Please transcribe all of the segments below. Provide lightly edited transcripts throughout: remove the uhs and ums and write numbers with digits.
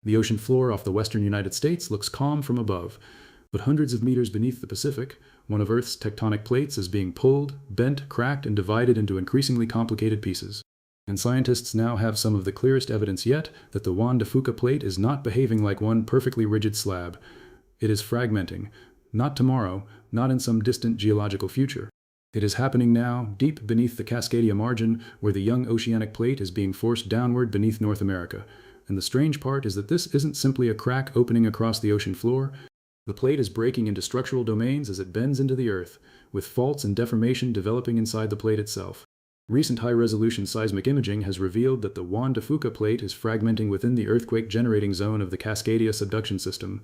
The ocean floor off the western United States looks calm from above, but hundreds of meters beneath the Pacific, one of Earth's tectonic plates is being pulled, bent, cracked, and divided into increasingly complicated pieces. And scientists now have some of the clearest evidence yet that the Juan de Fuca plate is not behaving like one perfectly rigid slab. It is fragmenting, not tomorrow, not in some distant geological future. It is happening now, deep beneath the Cascadia margin, where the young oceanic plate is being forced downward beneath North America. And the strange part is that this isn't simply a crack opening across the ocean floor. The plate is breaking into structural domains as it bends into the Earth, with faults and deformation developing inside the plate itself. Recent high-resolution seismic imaging has revealed that the Juan de Fuca plate is fragmenting within the earthquake-generating zone of the Cascadia subduction system.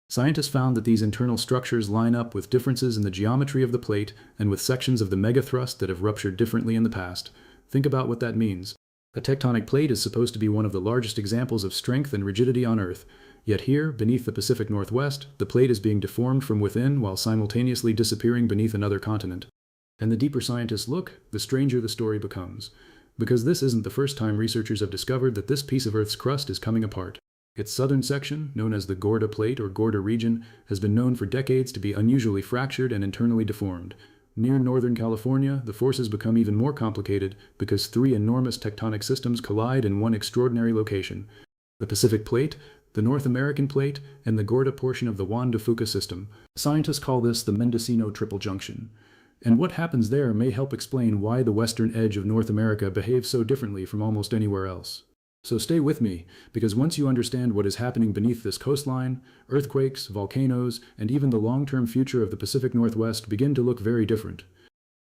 Scientists found that these internal structures line up with differences in the geometry of the plate and with sections of the megathrust that have ruptured differently in the past. Think about what that means. A tectonic plate is supposed to be one of the largest examples of strength and rigidity on Earth. Yet here, beneath the Pacific Northwest, the plate is being deformed from within while simultaneously disappearing beneath another continent. And the deeper scientists look, the stranger the story becomes. Because this isn't the first time researchers have discovered that this piece of Earth's crust is coming apart. Its southern section, known as the Gorda Plate or Gorda region, has been known for decades to be unusually fractured and internally deformed. Near northern California, the forces become even more complicated because three enormous tectonic systems collide in one extraordinary location: the Pacific Plate, the North American Plate, and the Gorda portion of the Juan de Fuca system. Scientists call this the Mendocino Triple Junction. And what happens there may help explain why the western edge of North America behaves so differently from almost anywhere else. So stay with me, because once you understand what is happening beneath this coastline, earthquakes, volcanoes, and even the long-term future of the Pacific Northwest begin to look very different.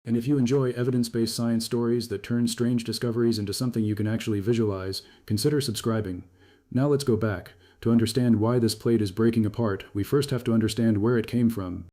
And if you enjoy evidence-based science stories that turn strange discoveries into something you can actually visualize, consider subscribing. Now let's go back. To understand why this plate is breaking apart, we first have to understand where it came from.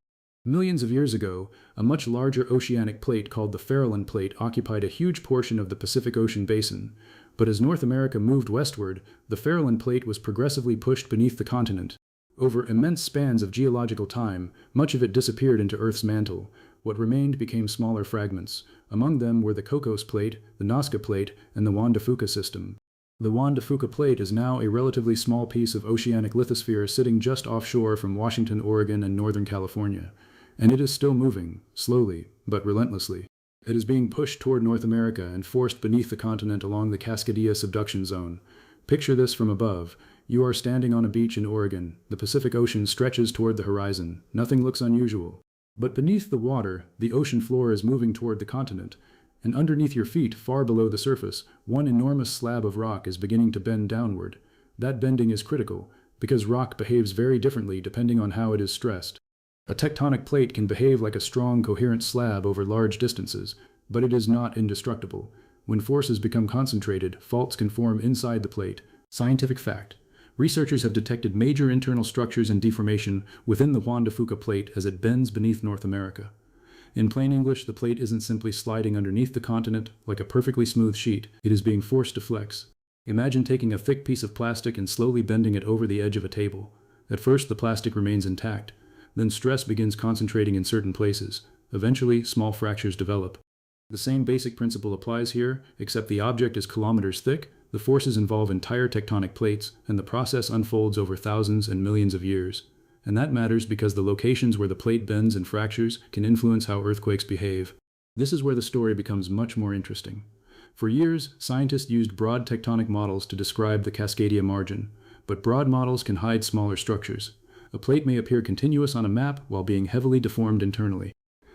Millions of years ago, a much larger oceanic plate called the Farallon Plate occupied a huge portion of the Pacific Ocean basin. But as North America moved westward, the Farallon Plate was progressively pushed beneath the continent. Over immense spans of geological time, much of it disappeared into Earth's mantle. What remained became smaller fragments. Among them were the Cocos Plate, the Nazca Plate, and the Juan de Fuca system. The Juan de Fuca Plate is now a relatively small piece of oceanic lithosphere sitting just offshore from Washington, Oregon, and Northern California. And it is still moving, slowly, but relentlessly. It is being pushed toward North America and forced beneath the continent along the Cascadia subduction zone. Picture this from above. You are standing on a beach in Oregon. The Pacific Ocean stretches toward the horizon. Nothing looks unusual. But beneath the water, the ocean floor is moving toward the continent. And underneath your feet, far below the surface, one enormous slab of rock is beginning to bend downward. That bending is critical, because rock behaves very differently depending on how it is stressed. A tectonic plate can behave like a strong, coherent slab over large distances, but it is not indestructible. When forces become concentrated, faults can form inside the plate. Scientific fact. Researchers have detected major internal structures and deformation within the Juan de Fuca plate as it bends beneath North America. In plain English, the plate isn't simply sliding underneath the continent like a perfectly smooth sheet. It is being forced to flex. Imagine taking a thick piece of plastic and slowly bending it over the edge of a table. At first, the plastic remains intact. Then stress begins concentrating in certain places. Eventually, small fractures develop. The same basic principle applies here, except the object is kilometers thick, the forces involve entire tectonic plates, and the process unfolds over thousands and millions of years. And that matters because the locations where the plate bends and fractures can influence how earthquakes behave. This is where the story becomes much more interesting. For years, scientists used broad tectonic models to describe the Cascadia margin, but broad models can hide smaller structures. A plate may appear continuous on a map while being heavily deformed internally.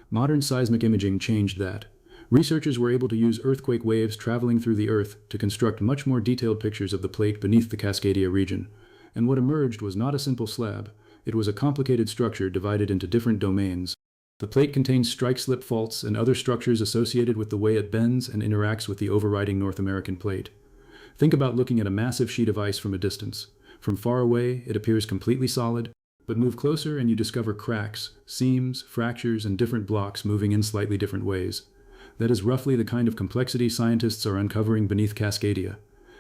Modern seismic imaging changed that. Researchers were able to use earthquake waves traveling through the Earth to construct much more detailed pictures of the plate beneath the Cascadia region. And what emerged was not a simple slab. It was a complicated structure divided into different domains. The plate contains strike-slip faults and other structures associated with the way it bends and interacts with the overriding North American plate. Think about looking at a massive sheet of ice from a distance. From far away, it appears completely solid. But move closer and you discover cracks, seams, fractures, and different blocks moving in slightly different ways. That is roughly the kind of complexity scientists are uncovering beneath Cascadia.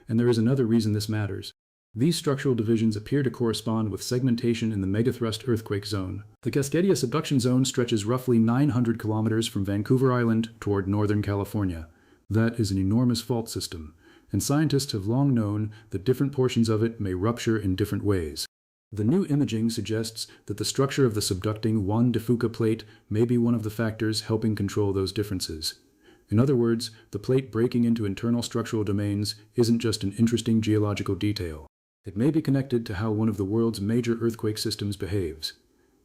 And there is another reason this matters. These structural divisions appear to correspond with segmentation in the megathrust earthquake zone. The Cascadia subduction zone stretches roughly 900 kilometers from Vancouver Island toward northern California. That is an enormous fault system. and scientists have long known that different portions of it may rupture in different ways. The new imaging suggests that the structure of the subducting Juan de Fuca plate may be one of the factors helping control those differences. In other words, the plate breaking into internal structural domains isn't just an interesting geological detail. It may be connected to how one of the world's major earthquake systems behaves.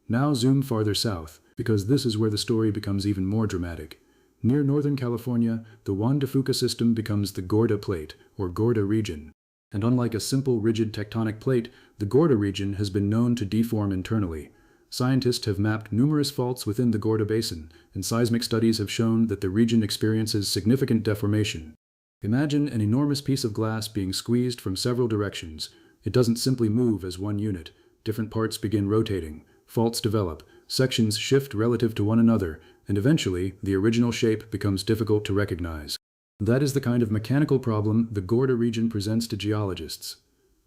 Now zoom farther south, because this is where the story becomes even more dramatic. Near Northern California, the Juan de Fuca system becomes the Gorda Plate, or Gorda region. And unlike a simple rigid tectonic plate, the Gorda region has been known to deform internally. Scientists have mapped numerous faults within the Gorda Basin, and seismic studies have shown that the region experiences significant deformation. Imagine an enormous piece of glass being squeezed from several directions. It doesn't simply move as one unit. Different parts begin rotating, faults develop, sections shift relative to one another, and eventually, the original shape becomes difficult to recognize. That is the kind of mechanical problem the Gorda region presents to geologists.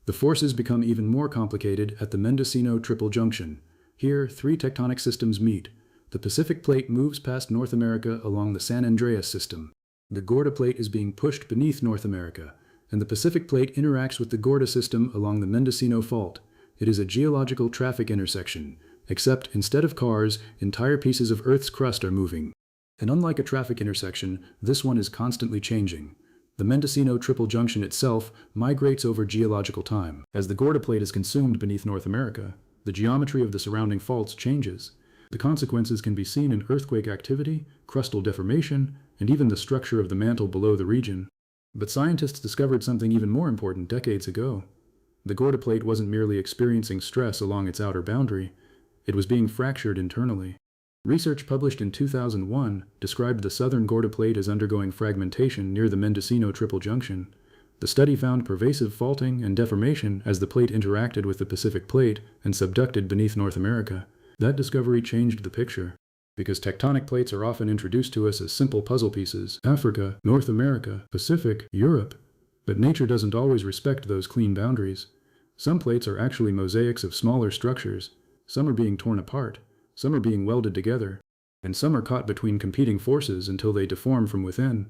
The forces become even more complicated at the Mendocino Triple Junction. Here, three tectonic systems meet. The Pacific Plate moves past North America along the San Andreas system. The Gorda Plate is being pushed beneath North America, and the Pacific Plate interacts with the Gorda system along the Mendocino Fault. It is a geological traffic intersection, except instead of cars, entire pieces of Earth's crust are moving. And unlike a traffic intersection, this one is constantly changing. The Mendocino Triple Junction itself migrates over geological time. As the Gorda Plate is consumed beneath North America, the geometry of the surrounding faults changes. The consequences can be seen in earthquake activity, crustal deformation, and even the structure of the mantle below the region. But scientists discovered something even more important decades ago. The Gorda Plate wasn't merely experiencing stress along its outer boundary, it was being fractured internally. Research published in 2001 described the southern Gorda Plate as undergoing fragmentation near the Mendocino Triple Junction. The study found pervasive faulting and deformation as the plate interacted with the Pacific Plate and subducted beneath North America. That discovery changed the picture. Because tectonic plates are often introduced to us as simple puzzle pieces, Africa, North America, Pacific, Europe. But nature doesn't always respect those clean boundaries. Some plates are actually mosaics of smaller structures. Some are being torn apart. Some are being welded together. And some are caught between competing forces until they deform from within.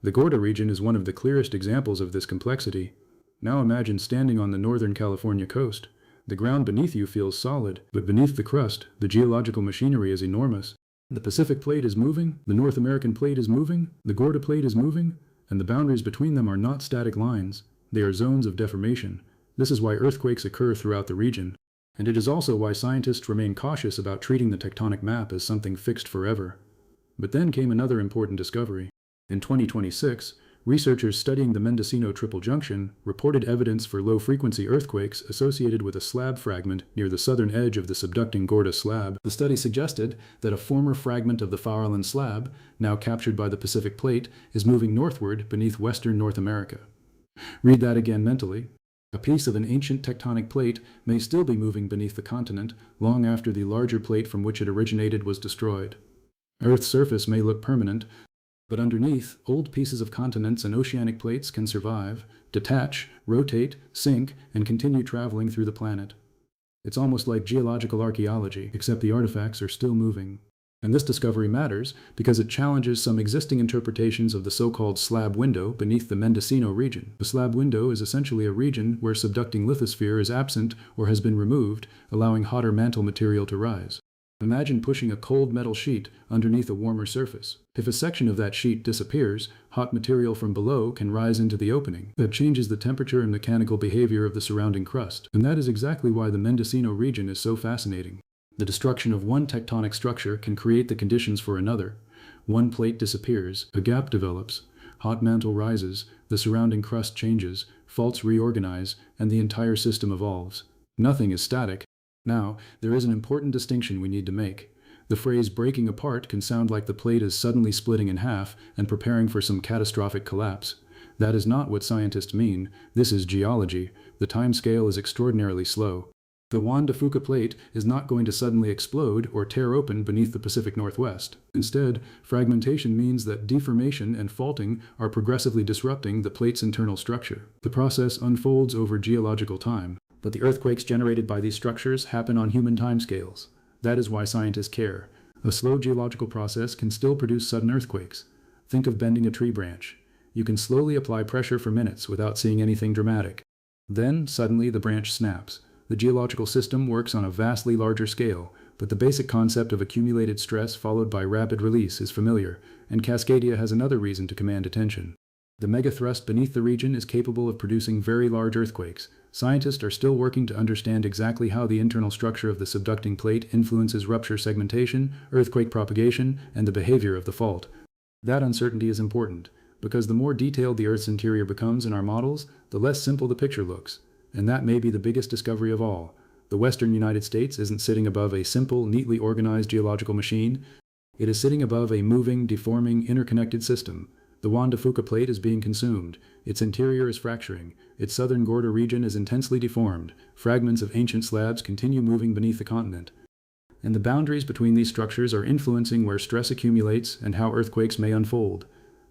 The Gorda region is one of the clearest examples of this complexity. Now imagine standing on the Northern California coast. The ground beneath you feels solid, but beneath the crust, the geological machinery is enormous. The Pacific Plate is moving, the North American Plate is moving, the Gorda Plate is moving, and the boundaries between them are not static lines. They are zones of deformation. This is why earthquakes occur throughout the region. And it is also why scientists remain cautious about treating the tectonic map as something fixed forever. But then came another important discovery. In 2026, researchers studying the Mendocino Triple Junction reported evidence for low-frequency earthquakes associated with a slab fragment near the southern edge of the subducting Gorda slab. The study suggested that a former fragment of the Farallon slab, now captured by the Pacific Plate, is moving northward beneath western North America. Read that again mentally. A piece of an ancient tectonic plate may still be moving beneath the continent long after the larger plate from which it originated was destroyed. Earth's surface may look permanent, but underneath, old pieces of continents and oceanic plates can survive, detach, rotate, sink, and continue traveling through the planet. It's almost like geological archaeology, except the artifacts are still moving. And this discovery matters because it challenges some existing interpretations of the so-called slab window beneath the Mendocino region. The slab window is essentially a region where subducting lithosphere is absent or has been removed, allowing hotter mantle material to rise. Imagine pushing a cold metal sheet underneath a warmer surface. If a section of that sheet disappears, hot material from below can rise into the opening. That changes the temperature and mechanical behavior of the surrounding crust. And that is exactly why the Mendocino region is so fascinating. The destruction of one tectonic structure can create the conditions for another. One plate disappears, a gap develops, hot mantle rises, the surrounding crust changes, faults reorganize, and the entire system evolves. Nothing is static. Now, there is an important distinction we need to make. The phrase breaking apart can sound like the plate is suddenly splitting in half and preparing for some catastrophic collapse. That is not what scientists mean. This is geology. The time scale is extraordinarily slow. The Juan de Fuca plate is not going to suddenly explode or tear open beneath the Pacific Northwest. Instead, fragmentation means that deformation and faulting are progressively disrupting the plate's internal structure. The process unfolds over geological time. But the earthquakes generated by these structures happen on human timescales. That is why scientists care. A slow geological process can still produce sudden earthquakes. Think of bending a tree branch. You can slowly apply pressure for minutes without seeing anything dramatic. Then, suddenly, the branch snaps. The geological system works on a vastly larger scale, but the basic concept of accumulated stress followed by rapid release is familiar, and Cascadia has another reason to command attention. The megathrust beneath the region is capable of producing very large earthquakes. Scientists are still working to understand exactly how the internal structure of the subducting plate influences rupture segmentation, earthquake propagation, and the behavior of the fault. That uncertainty is important, because the more detailed the Earth's interior becomes in our models, the less simple the picture looks. And that may be the biggest discovery of all. The western United States isn't sitting above a simple, neatly organized geological machine. It is sitting above a moving, deforming, interconnected system. The Juan de Fuca plate is being consumed. Its interior is fracturing. Its southern Gorda region is intensely deformed. Fragments of ancient slabs continue moving beneath the continent. And the boundaries between these structures are influencing where stress accumulates and how earthquakes may unfold.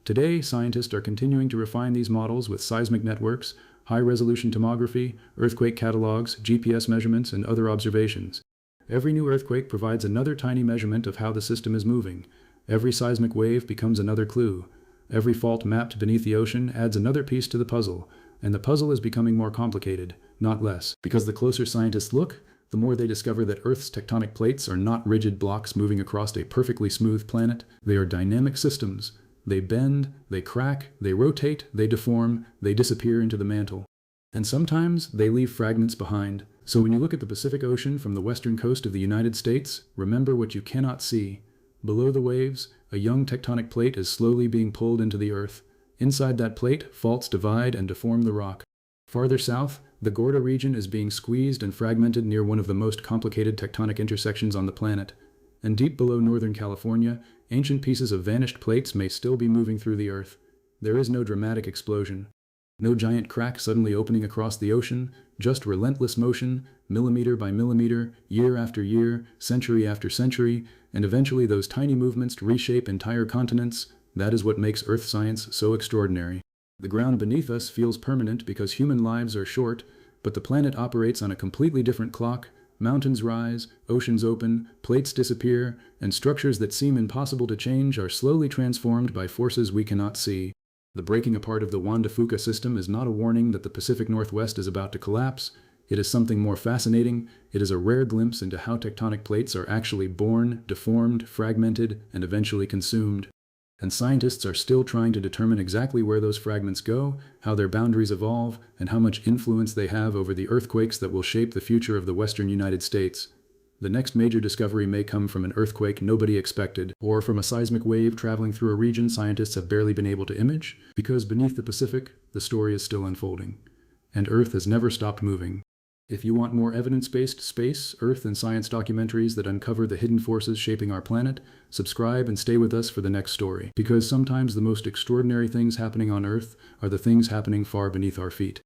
Today, scientists are continuing to refine these models with seismic networks, high-resolution tomography, earthquake catalogs, GPS measurements, and other observations. Every new earthquake provides another tiny measurement of how the system is moving. Every seismic wave becomes another clue. Every fault mapped beneath the ocean adds another piece to the puzzle, and the puzzle is becoming more complicated, not less. Because the closer scientists look, the more they discover that Earth's tectonic plates are not rigid blocks moving across a perfectly smooth planet. They are dynamic systems. They bend, they crack, they rotate, they deform, they disappear into the mantle. And sometimes they leave fragments behind. So when you look at the Pacific Ocean from the western coast of the United States, remember what you cannot see. Below the waves, a young tectonic plate is slowly being pulled into the Earth. Inside that plate, faults divide and deform the rock. Farther south, the Gorda region is being squeezed and fragmented near one of the most complicated tectonic intersections on the planet. And deep below Northern California, ancient pieces of vanished plates may still be moving through the Earth. There is no dramatic explosion. No giant crack suddenly opening across the ocean, just relentless motion, millimeter by millimeter, year after year, century after century, and eventually those tiny movements reshape entire continents. That is what makes Earth science so extraordinary. The ground beneath us feels permanent because human lives are short, but the planet operates on a completely different clock. Mountains rise, oceans open, plates disappear, and structures that seem impossible to change are slowly transformed by forces we cannot see. The breaking apart of the Juan de Fuca system is not a warning that the Pacific Northwest is about to collapse. It is something more fascinating. It is a rare glimpse into how tectonic plates are actually born, deformed, fragmented, and eventually consumed. And scientists are still trying to determine exactly where those fragments go, how their boundaries evolve, and how much influence they have over the earthquakes that will shape the future of the western United States. The next major discovery may come from an earthquake nobody expected, or from a seismic wave traveling through a region scientists have barely been able to image, because beneath the Pacific, the story is still unfolding. And Earth has never stopped moving. If you want more evidence-based space, Earth, and science documentaries that uncover the hidden forces shaping our planet, subscribe and stay with us for the next story. Because sometimes the most extraordinary things happening on Earth are the things happening far beneath our feet.